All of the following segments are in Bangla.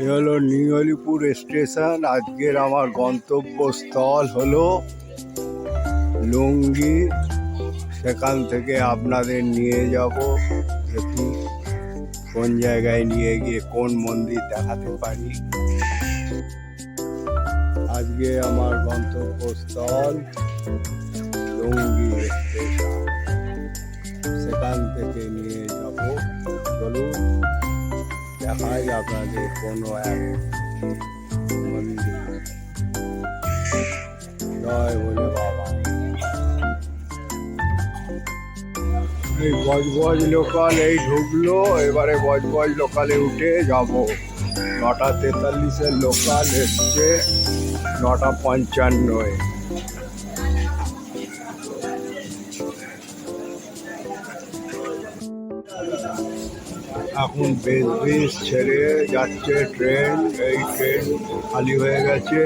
এ হলো নিউ আলিপুর স্টেশন। আজকের আমার গন্তব্যস্থল হলো লুঙ্গি। সেখান থেকে আপনাদের নিয়ে যাব, দেখি কোন জায়গায় নিয়ে গিয়ে কোন মন্দির দেখাতে পারি। আজকে আমার গন্তব্যস্থল লুঙ্গি স্টেশন। সেখান থেকে নিয়ে যাব, চলুন দেখাই আপনাদের কোনো এক মন্দির। জয় বলে বাবা। এই বজবজ লোকাল এই ঢুকলো, এবারে বজবজ লোকালে উঠে যাব। 9:43 লোকাল এসছে 9:55। এখন বেশ ছেড়ে যাচ্ছে ট্রেন। এই ট্রেন খালি হয়ে গেছে।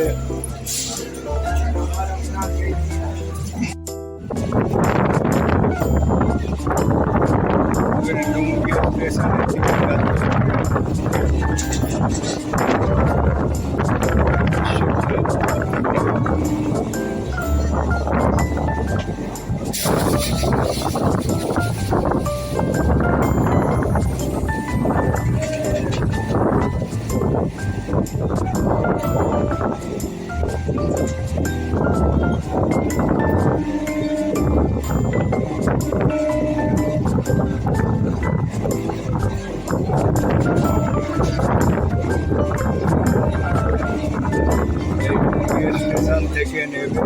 স্টেশন থেকে নেবে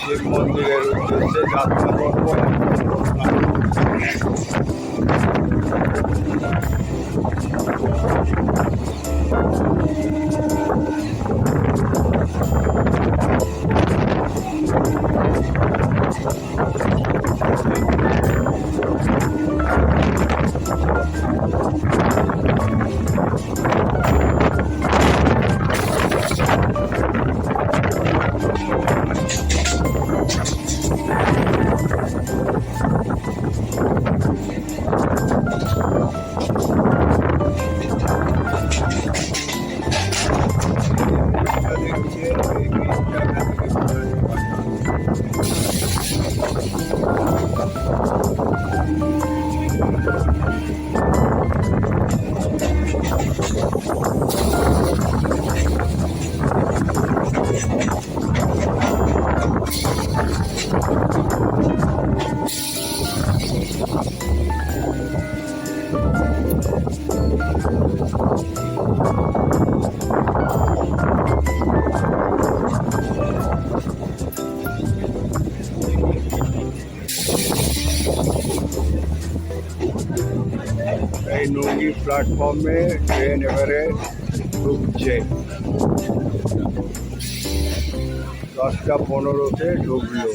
শিব মন্দিরের উদ্দেশ্যে যাত্রা করব। এই নৌকি প্ল্যাটফর্মে ট্রেন এবারে ঢুকছে। 10:15-তে ঢুকলো।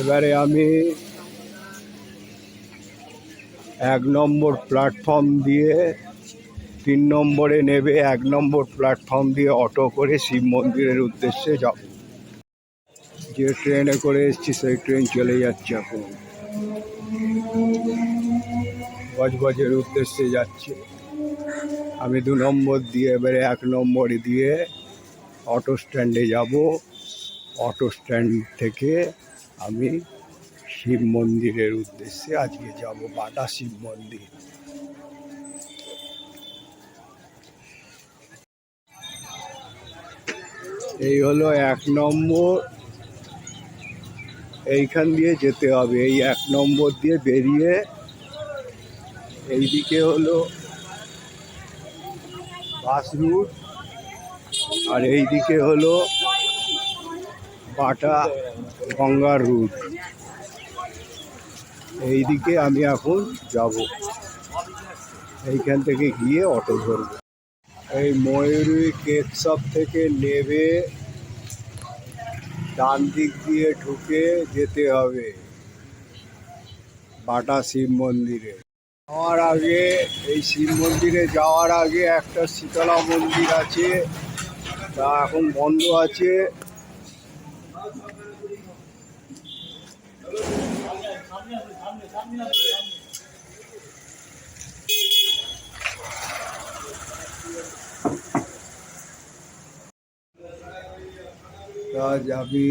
এবারে আমি 1 নম্বর প্ল্যাটফর্ম দিয়ে 3 নম্বরে নেবে 1 নম্বর প্ল্যাটফর্ম দিয়ে অটো করে শিব মন্দিরের উদ্দেশ্যে যাব। যে ট্রেনে করে এসেছি সেই ট্রেন চলে যাচ্ছে, এখন বজবজের উদ্দেশ্যে যাচ্ছে। আমি 2 নম্বর দিয়ে এবারে 1 নম্বর দিয়ে অটো স্ট্যান্ডে যাব। অটো স্ট্যান্ড থেকে আমি শিব মন্দিরের উদ্দেশ্যে আজকে যাব, বাটা শিব মন্দির। এই হলো 1 নম্বর। এইখান দিয়ে যেতে হবে। এই 1 নম্বর দিয়ে বেরিয়ে এইদিকে হলো বাস রুট, আর এইদিকে হলো বাটা গঙ্গার রুট। এইদিকে আমি এখন যাব। এইখান থেকে গিয়ে অটো ধরব। এই ময়ূরী কেক শপ থেকে নেবে ডান দিক দিয়ে ঢুকে যেতে হবে বাটা শিব মন্দিরে। যাওয়ার আগে এই শিব মন্দিরে যাওয়ার আগে একটা শীতলা মন্দির আছে, তা এখন বন্ধ আছে। তা আমি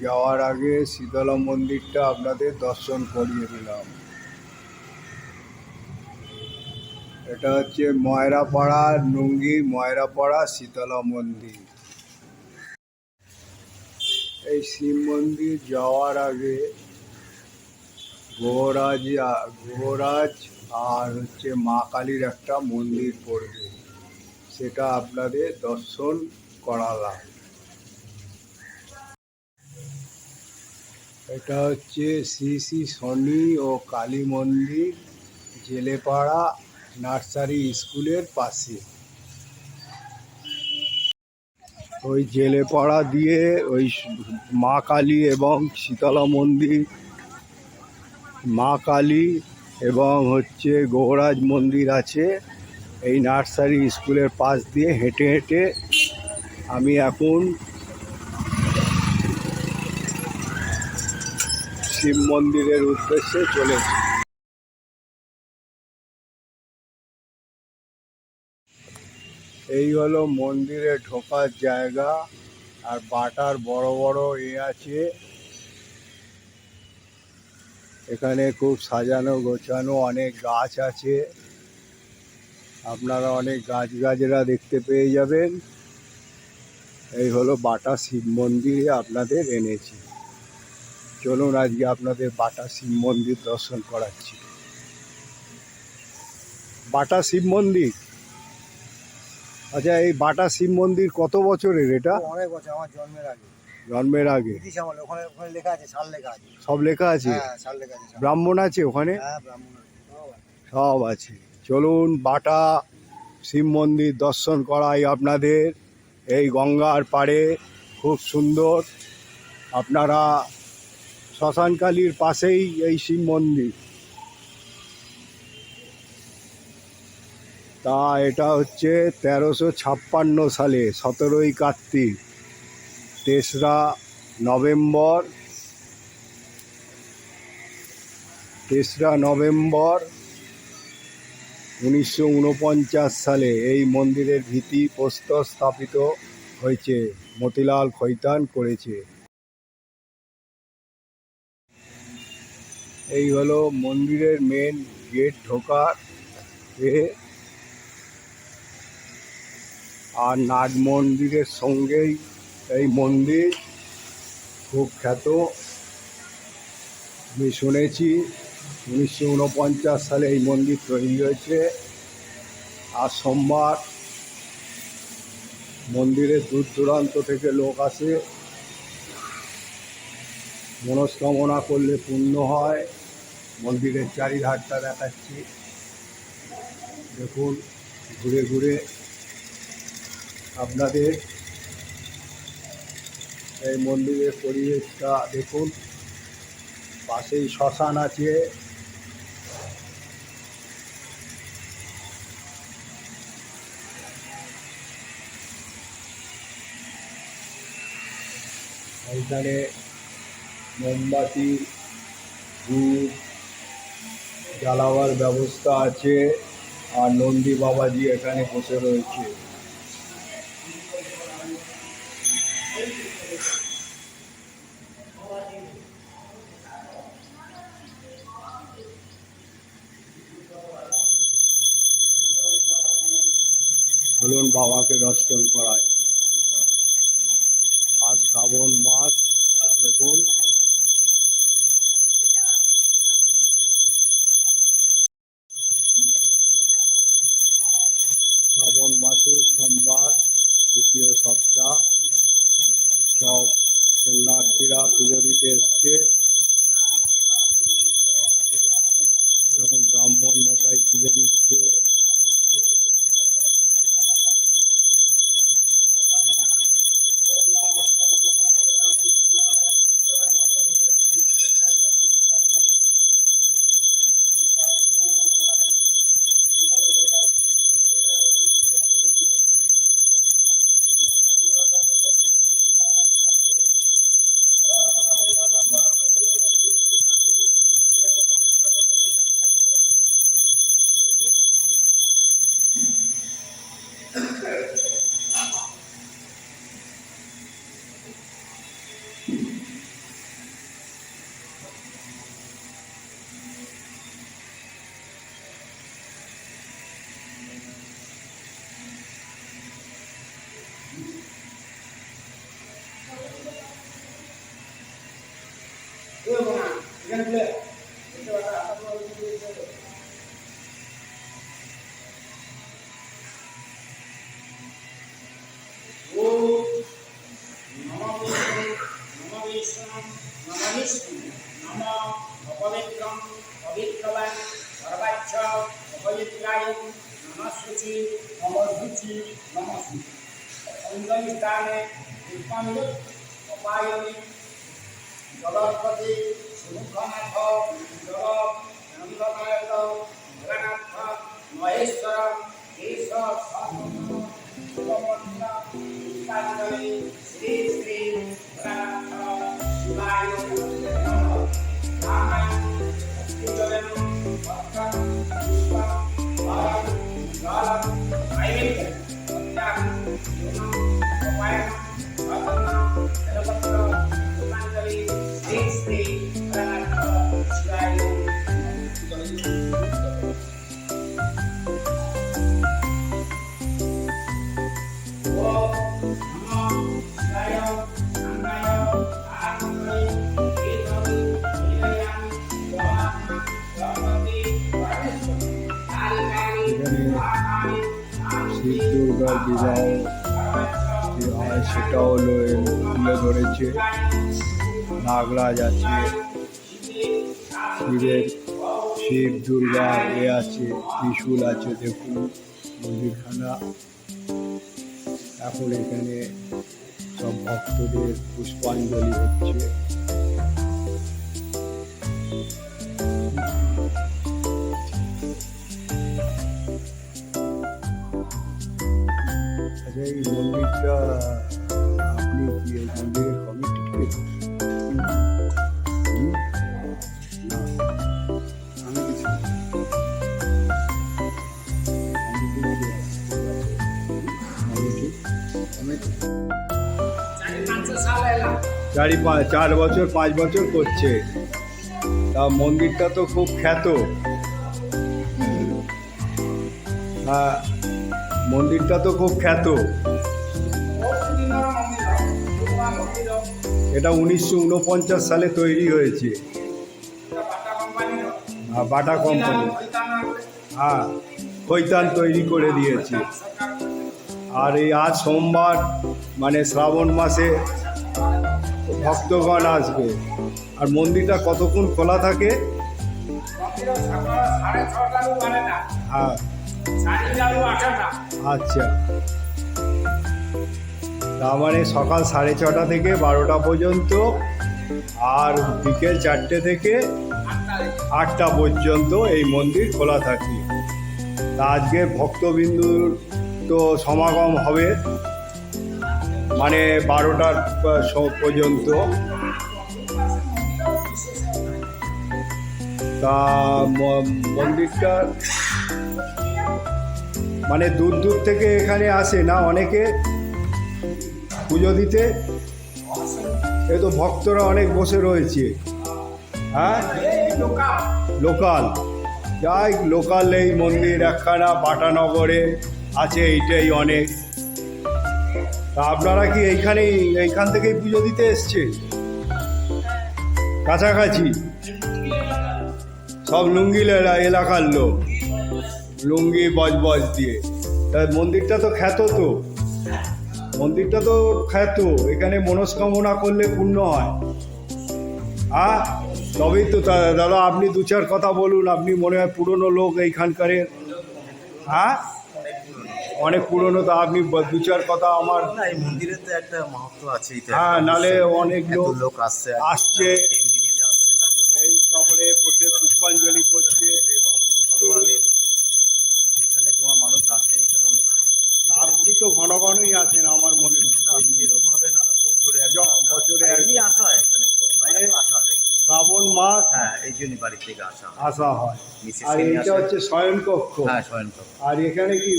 যাওয়ার আগে শীতলা মন্দিরটা আপনাদের দর্শন করিয়ে দিলাম। এটা হচ্ছে ময়রাপাড়া, নুঙ্গি ময়রাপাড়া শীতলা মন্দির। এই শিব মন্দির যাওয়ার আগে গৃহরাজ আর হচ্ছে মা কালীর একটা মন্দির পড়বে, সেটা আপনাদের দর্শন করালাম। এটা হচ্ছে শ্রী শ্রী শনি ও কালী মন্দির, জেলেপাড়া নার্সারি স্কুলের পাশে। ওই জেলেপাড়া দিয়ে ওই মা কালী এবং শীতলা মন্দির, মা কালী এবং হচ্ছে গৌরাজ মন্দির আছে। এই নার্সারি স্কুলের পাশ দিয়ে হেঁটে হেঁটে আমি এখন শিব মন্দিরের উদ্দেশ্যে চলেছি। এই হলো মন্দিরে ঢোকার জায়গা, আর বাটার বড় বড় আছে। এখানে খুব সাজানো গোছানো অনেক গাছ আছে, আপনারা অনেক গাছগাছরা দেখতে পেয়ে যাবেন। এই হলো বাটা শিব মন্দিরে আপনাদের এনেছি। চলুন আজকে আপনাদের বাটা শিব মন্দির দর্শন করাচ্ছি। বাটা শিব মন্দির, আচ্ছা এই বাটা শিব মন্দির কত বছরের? এটা অনেক বছর, আমার জন্মের আগে। জন্মের আগে? ব্রিটিশ আমলে। ওখানে ওখানে লেখা আছে, সাল লেখা আছে। সব লেখা আছে? হ্যাঁ, সাল লেখা আছে। ব্রাহ্মণ আছে ওখানে? হ্যাঁ, ব্রাহ্মণ আছে, সব আছে। চলুন বাটা শিব মন্দির দর্শন করাই আপনাদের। এই গঙ্গার পাড়ে খুব সুন্দর। আপনারা শ্মশানকালীর পাশেই এই শিব মন্দির। তা এটা হচ্ছে 1356 সালে 17ই কার্তিক, 3রা নভেম্বর 1949 সালে এই মন্দিরের ভিত্তি প্রস্তর স্থাপিত হয়েছে। মতিলাল খৈতান করেছে। এই হলো মন্দিরের মেন গেট ঢোকার আর নাট মন্দিরের সঙ্গেই এই মন্দির খুব খ্যাত। আমি শুনেছি 1949 সালে এই মন্দির তৈরি হয়েছে। আর সোমবার মন্দিরে দূর দূরান্ত থেকে লোক আসে, মনস্কামনা করলে পূর্ণ হয়। মন্দিরের চারিধারটা দেখাচ্ছি, দেখুন ঘুরে ঘুরে আপনাদের এই মন্দিরের পরিবেশটা দেখুন। পাশেই শ্মশান আছে। এইখানে মোমবাতি ধূপ জ্বালাবার ব্যবস্থা আছে, আর নন্দী বাবাজি এখানে বসে রয়েছে। চলুন বাবাকে দর্শন করাই। আজ শ্রাবণ মাস, দেখুন শ্রাবণ মাসের সোমবার, দ্বিতীয় সপ্তাহ। সব পুণ্যার্থীরা পুজো দিতে এসছে। এখন ব্রাহ্মণ মশাই পুজো দিচ্ছে। জগৎপতি সুমুখনাথ জগৎ নন্দনায়ক ভোলানাথ মহেশ্বর কেশব পুষ্পাঞ্জলি শ্রী শ্রী ভোলানাথ শিবায় নমঃ রামায় ভক্তিজলেন ভক্তং পুষ্পং ফলং জলং নৈবেদ্যং সত্যাং গুণং উপায়ং ভগবান জলপত্র পুষ্পাঞ্জলি শ্রী শ্রী ভোলানাথ শিবায় শিব দুর্গার বিবাহ যে হয় সেটা হলো তুলে ধরেছে। নাগরাজ আছে, শিব দুর্গা আছে, ত্রিশূল আছে। দেখুন মন্দিরখানা। এখন এখানে সব ভক্তদের পুষ্পাঞ্জলি হচ্ছে। আচ্ছা, এই মন্দিরটা আপনি কি এই মন্দিরের কমিটি কে? আমি কিছু চার বছর 5 বছর করছে। তা মন্দিরটা তো খুব খ্যাত। হ্যাঁ, মন্দিরটা তো খুব খ্যাত। এটা 1949 সালে তৈরি হয়েছে। বাটা কোম্পানি, হ্যাঁ, খৈতান তৈরি করে দিয়েছে। আর এই আজ সোমবার, মানে শ্রাবণ মাসে ভক্তগণ আসবে। আর মন্দিরটা কতক্ষণ খোলা থাকে? হ্যাঁ, আচ্ছা। তার মানে সকাল 6:30 থেকে 12টা পর্যন্ত, আর বিকেল 4টে থেকে 8টা পর্যন্ত এই মন্দির খোলা থাকে। তা আজকে ভক্তবিন্দুর তো সমাগম হবে, মানে 12টার পর্যন্ত। তা মন্দিরটা মানে দূর দূর থেকে এখানে আসে না অনেকে পুজো দিতে? এ তো ভক্তরা অনেক বসে রয়েছে। হ্যাঁ, লোকাল, যাই লোকাল এই মন্দির একখানা বাটানগরে আছে, এইটাই অনেক। তা আপনারা কি এইখান থেকেই পুজো দিতে এসছে? কাছাকাছি সব লুঙ্গি এলাকার লোক, লুঙ্গি বজবজ দিয়ে। তা মন্দিরটা তো খ্যাত, তো মন্দিরটা তো খ্যাত। এখানে মনস্কামনা করলে পূর্ণ হয়। হ্যাঁ, তবেই তো। দাদা, আপনি 2-4 কথা বলুন। আপনি মনে হয় পুরনো লোক এইখানকার। হ্যাঁ, অনেক পুরনো। তা আপনি 2-4 কথা আমার। এই মন্দিরে তো একটা মাহাত্ম্য আছে। হ্যাঁ, নালে অনেক লোক আসছে এমনিতে আসছে না তো, এই তারপরে বসে পুষ্পাঞ্জলি করছে। এবং সুস্থভাবে এখানে তোমার মানুষ আসে। এখানে অনেক আপনি তো ঘন ঘনই আসেন আমার মনে হয়। এরকম হবে না, বছরে এমনি আসা হয় এখানে, আসা হয় এখানে। শ্রাবণ মাস, হ্যাঁ, এই জন্য বাড়ি থেকে আসা হয়। মিসেস আর এমনি এইটা আসে। হচ্ছে শয়নকক্ষ। হ্যাঁ, শয়নকক্ষ। আর এখানে কি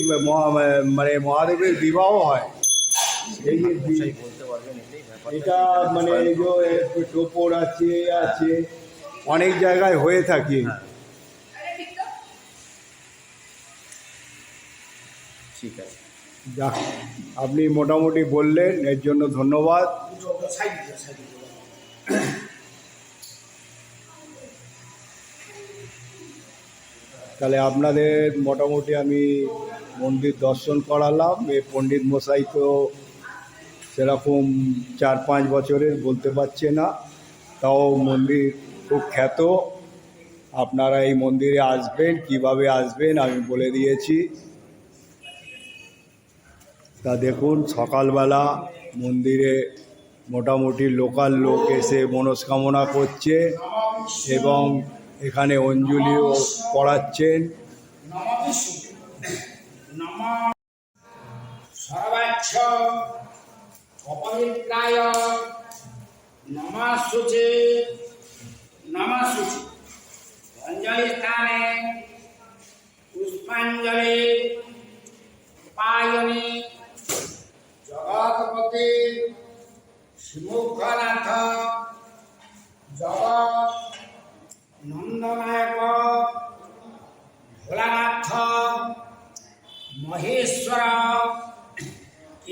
মানে মহাদেবের বিবাহ হয়? এই যে মশাই বলতে পারবেন এটাই ব্যাপার। এটা মানে এই যে টোপর আছে, অনেক জায়গায় হয়ে থাকে। হ্যাঁ, ঠিক আছে। যাক, আপনি মোটামুটি বললেন, এর জন্য ধন্যবাদ। তাহলে আপনাদের মোটামুটি আমি মন্দির দর্শন করালাম। এই পণ্ডিত মশাই তো সেরকম 4-5 বছরের বলতে পারছে না, তাও মন্দির খুব খ্যাত। আপনারা এই মন্দিরে আসবেন, কিভাবে আসবেন আমি বলে দিয়েছি। তা দেখুন, সকালবেলা মন্দিরে মোটামুটি লোকাল লোক এসে মনস্কামনা করছে এবং এখানে অঞ্জলিও পড়াচ্ছেন। সর্বাচ্ছ অপবিত্রায় নমঃশুচি নমঃশুচি। অঞ্জলি স্থানে পুষ্পাঞ্জলি পায়নি জগৎপতি শ্রীমুখনাথ জগৎ নন্দনায়ক ভোলানাথ মহেশ্বর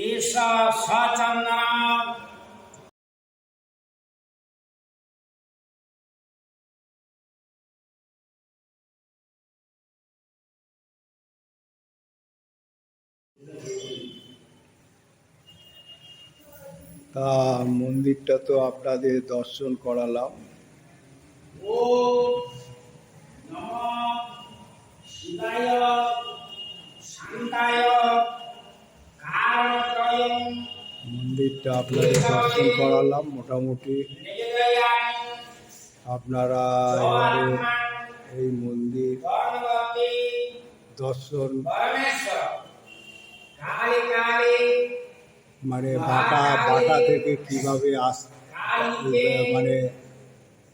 ঈশ সচন্দন। তা মন্দিরটা তো আপনাদের দর্শন করালাম। ওম নমঃ শিবায় শান্তায় কারণত্রয়ং মন্দিরটা আপনাদের দর্শন করালাম। মোটামুটি নিবেদয়ামি আপনারা এবারে জগন্নাথ এই মন্দির ধর্মবতী দর্শন পরমেশ্বর কালী কালী মানে বাটা থেকে কিভাবে মানে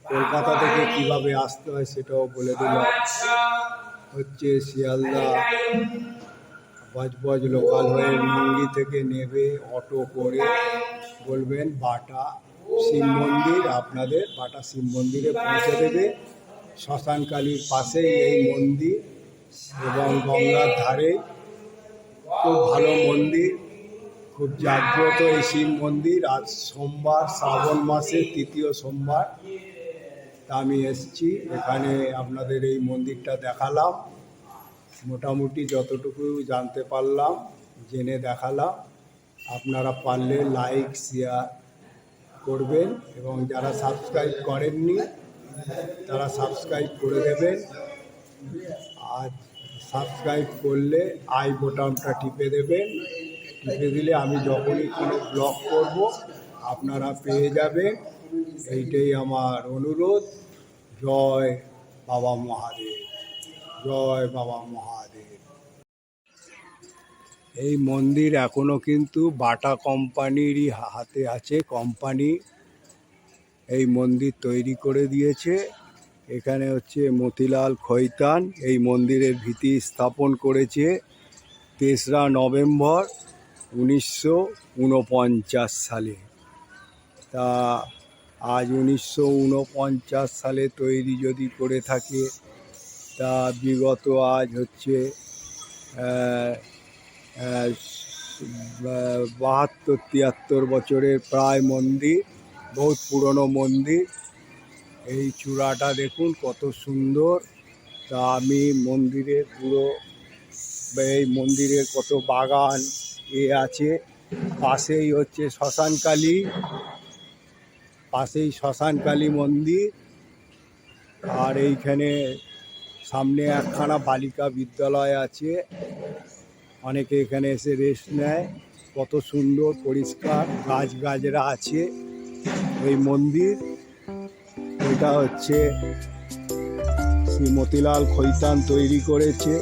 কলকাতা থেকে কিভাবে আসতে হয় সেটাও বলে দিলাম। হচ্ছে শিয়ালদা বজবজ লোকাল হয়ে মুঙ্গি থেকে নেবে অটো করে বলবেন বাটা শিব মন্দির, আপনাদের বাটা শিব মন্দিরে পৌঁছে দেবে। শ্মশানকালীর পাশেই এই মন্দির এবং গঙ্গার ধারে। খুব ভালো মন্দির, খুব জাগ্রত এই শিব মন্দির। আজ সোমবার, শ্রাবণ মাসের 3য় সোমবার। তা আমি এসেছি এখানে, আপনাদের এই মন্দিরটা দেখালাম। মোটামুটি যতটুকু জানতে পারলাম জেনে দেখালাম। আপনারা পারলে লাইক শেয়ার করবেন এবং যারা সাবস্ক্রাইব করেননি তারা সাবস্ক্রাইব করে দেবেন। আর সাবস্ক্রাইব করলে আই বোতামটা টিপে দেবেন। টিপে দিলে আমি যখনই কোনো ব্লগ করব আপনারা পেয়ে যাবেন। এইটাই আমার অনুরোধ। জয় বাবা মহাদেব, জয় বাবা মহাদেব। এই মন্দির এখনও কিন্তু বাটা কোম্পানিরই হাতে আছে। কোম্পানি এই মন্দির তৈরি করে দিয়েছে। এখানে হচ্ছে মতিলাল খৈতান এই মন্দিরের ভিত্তি স্থাপন করেছে 3রা নভেম্বর 1949 সালে। তা আজ 1949 সালে তৈরি যদি করে থাকে, তা বিগত আজ হচ্ছে 72-73 বছরের প্রায় মন্দির, বহুত পুরনো মন্দির। এই চূড়াটা দেখুন কত সুন্দর। তা আমি মন্দিরের এই মন্দিরের কত বাগান আছে। পাশেই হচ্ছে শ্মশানকালী মন্দির। আর এইখানে সামনে একখানা বালিকা বিদ্যালয় আছে। অনেকে এখানে এসে রেস্ট নেয়। কত সুন্দর পরিষ্কার, গাছগাছরা আছে এই মন্দির। এটা হচ্ছে শ্রী মতিলাল খৈতান তৈরি করেছে,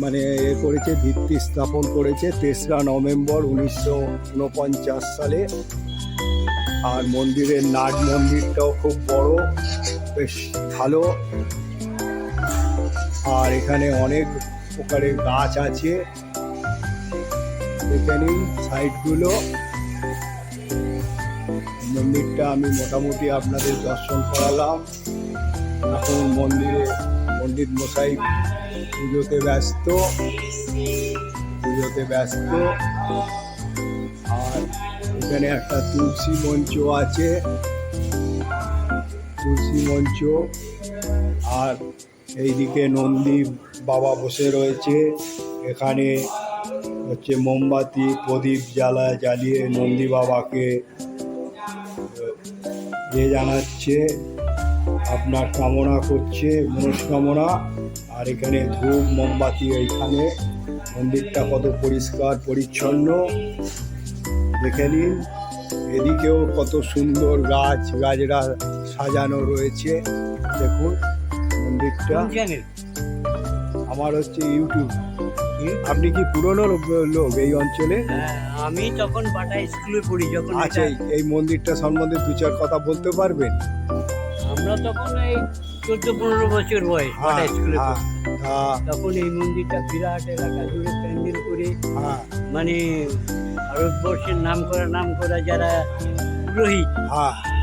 মানে করেছে, ভিত্তি স্থাপন করেছে 3রা নভেম্বর 1949 সালে। আর মন্দিরের নাট মন্দিরটাও খুব বড়, বেশ ভালো। আর এখানে অনেক প্রকারের গাছ আছে। এখানে সাইডগুলো মন্দিরটা আমি মোটামুটি আপনাদের দর্শন করালাম। এখন পণ্ডিত মশাই পুজোতে ব্যস্ত। আর এখানে একটা তুলসী মঞ্চ আছে, আর এইদিকে নন্দী বাবা বসে রয়েছে। এখানে হচ্ছে মোমবাতি প্রদীপ জ্বালিয়ে নন্দী বাবাকে জানাচ্ছে, আপনার কামনা করছে মনস্কামনা। আর এখানে ধূপ মোমবাতি, এইখানে মন্দিরটা কত পরিষ্কার পরিচ্ছন্ন দেখে নিন। এদিকেও কত সুন্দর গাছরা সাজানো রয়েছে। দেখুন মন্দিরটা। আমার হচ্ছে ইউটিউব। আপনি কি পুরনো লোক এই অঞ্চলে? আমি তখন বাটা স্কুলে পড়ি যখন। আচ্ছা, এই মন্দিরটা সম্বন্ধে দু চার কথা বলতে পারবেন? আমরা তখন এই 14-15 বছর বয়স, বাটা স্কুলে পড়ি। তখন এই মন্দিরটা বিরাট এলাকা জুড়ে প্যান্ডেল করে, মানে ভারতবর্ষের নাম করা যারা পুরোহিত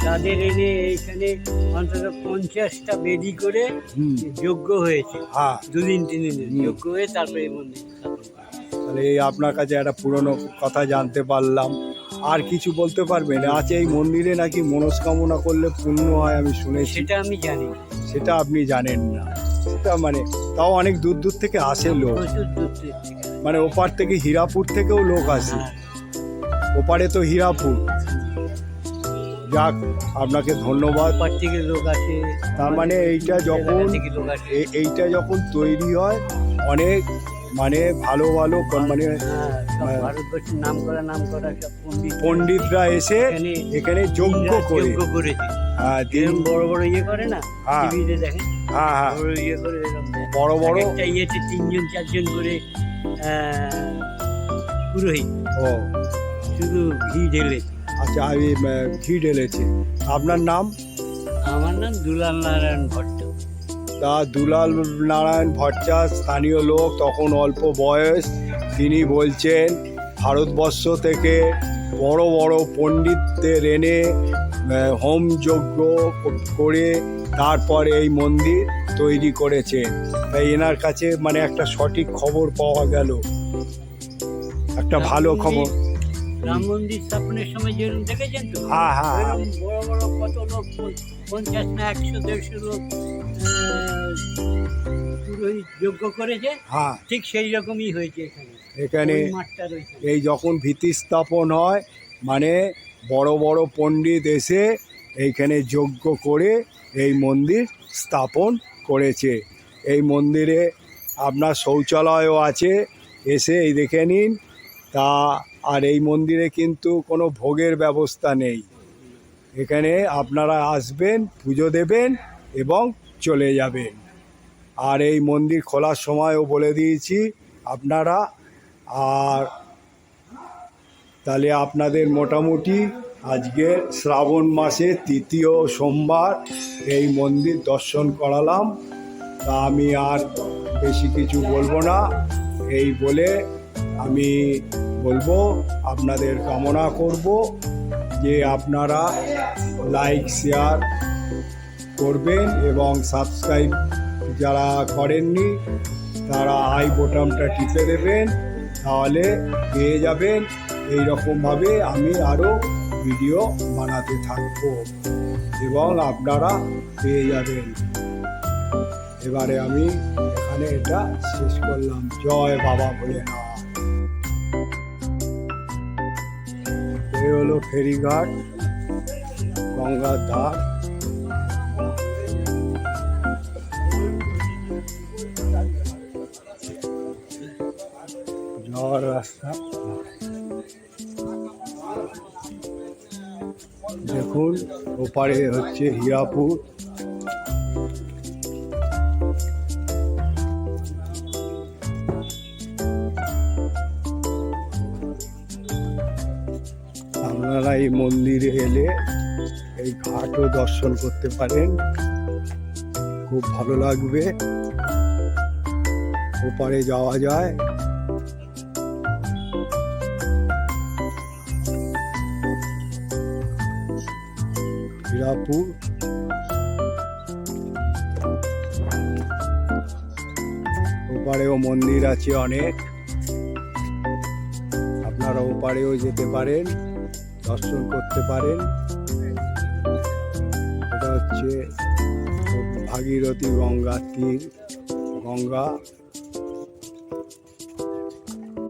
তাদের এনে এইখানে অন্তত 50টা বেদি করে যজ্ঞ হয়েছে। 2 দিন 3 দিন যজ্ঞ হয়ে তারপরে এই মন্দির স্থাপন করা। তাহলে এই আপনার কাছে একটা পুরনো কথা জানতে পারলাম। আর কিছু বলতে পারবেন? আচ্ছা, এই মন্দিরে নাকি মনস্কামনা করলে পূর্ণ হয়, আমি শুনেছি। সেটা আমি জানি। সেটা আপনি জানেন না? সেটা মানে তাও অনেক দূর দূর থেকে আসে লোক, প্রচুর দূর থেকে। মানে ওপার থেকে হীরাপুর থেকেও লোক আসে। ওপারে তো হীরাপুর। যাক, আপনাকে ধন্যবাদ। ওপার থেকে লোক আসে। তার মানে এইটা যখন তৈরি হয় অনেক মানে ভালো মানে ভারতবর্ষের নাম করা সব পণ্ডিতরা এসে এখানে যজ্ঞ করেছে। হ্যাঁ, বড় বড় ইয়ে করে না, টিভিতে দেখেন। হ্যাঁ, বড় ইয়ে করে বড় একটা ইয়েতে 3জন 4জন করে পুরোহিত শুধু ঘি ঢেলে। আচ্ছা, আমি ঘি ঢেলেছে। আপনার নাম? আমার নাম দুলাল নারায়ণ ভট্ট। তা দুলাল নারায়ণ ভট্টাচার্য স্থানীয় লোক, তখন অল্প বয়স। তিনি বলছেন ভারতবর্ষ থেকে বড় বড় পণ্ডিতদের এনে হোম যজ্ঞ করে তারপর এই মন্দির তৈরি করেছেন। তাই এনার কাছে মানে একটা সঠিক খবর পাওয়া গেল, একটা ভালো খবর। রাম মন্দির স্থাপনের সময় যেরকম দেখেছেন তো, বড় বড় কত লোক, 50 না 100-150 লোক পুরোহিত যজ্ঞ করেছে। ঠিক সেই রকমই হয়েছে এখানে। মাঠটা রয়েছে, এই যখন ভিত্তি স্থাপন হয় মানে বড় বড় পণ্ডিত এসে এইখানে যজ্ঞ করে এই মন্দির স্থাপন করেছে। এই মন্দিরে আপনার শৌচালয়ও আছে, এসে এই দেখে নিন। তা আর এই মন্দিরে কিন্তু কোনো ভোগের ব্যবস্থা নেই। এখানে আপনারা আসবেন, পুজো দেবেন এবং চলে যাবেন। আর এই মন্দির খোলার সময়ও বলে দিয়েছি আপনারা। আর তাহলে আপনাদের মোটামুটি আজকে শ্রাবণ মাসে 3য় সোমবার এই মন্দির দর্শন করালাম। তা আমি আর বেশি কিছু বলবো না। এই বলে আমি বলবো, আপনাদের কামনা করব যে আপনারা লাইক শেয়ার করবেন এবং সাবস্ক্রাইব যারা করেননি তারা আই বোতামটা টিপে দেবেন, তাহলে পেয়ে যাবেন। এই রকমভাবে আমি আরও ভিডিও বানাতে থাকব এবং আপনারা পেয়ে যাবেন। এবারে আমি এখানে এটা শেষ করলাম। জয় বাবা ভোলেনাথ। এই হলো ফেরিঘাট, গঙ্গার ধার। যাওয়ার রাস্তা দেখুন। ওপারে হচ্ছে হীরাপুর। আপনারা এই মন্দিরে এলে এই ঘাটও দর্শন করতে পারেন, খুব ভালো লাগবে। ওপারে যাওয়া যায়। হীরাপুর ওপারেও মন্দির আছে অনেক, আপনারা ওপারেও যেতে পারেন, দর্শন করতে পারেন। এটা হচ্ছে ভাগীরথী গঙ্গার তীর, গঙ্গা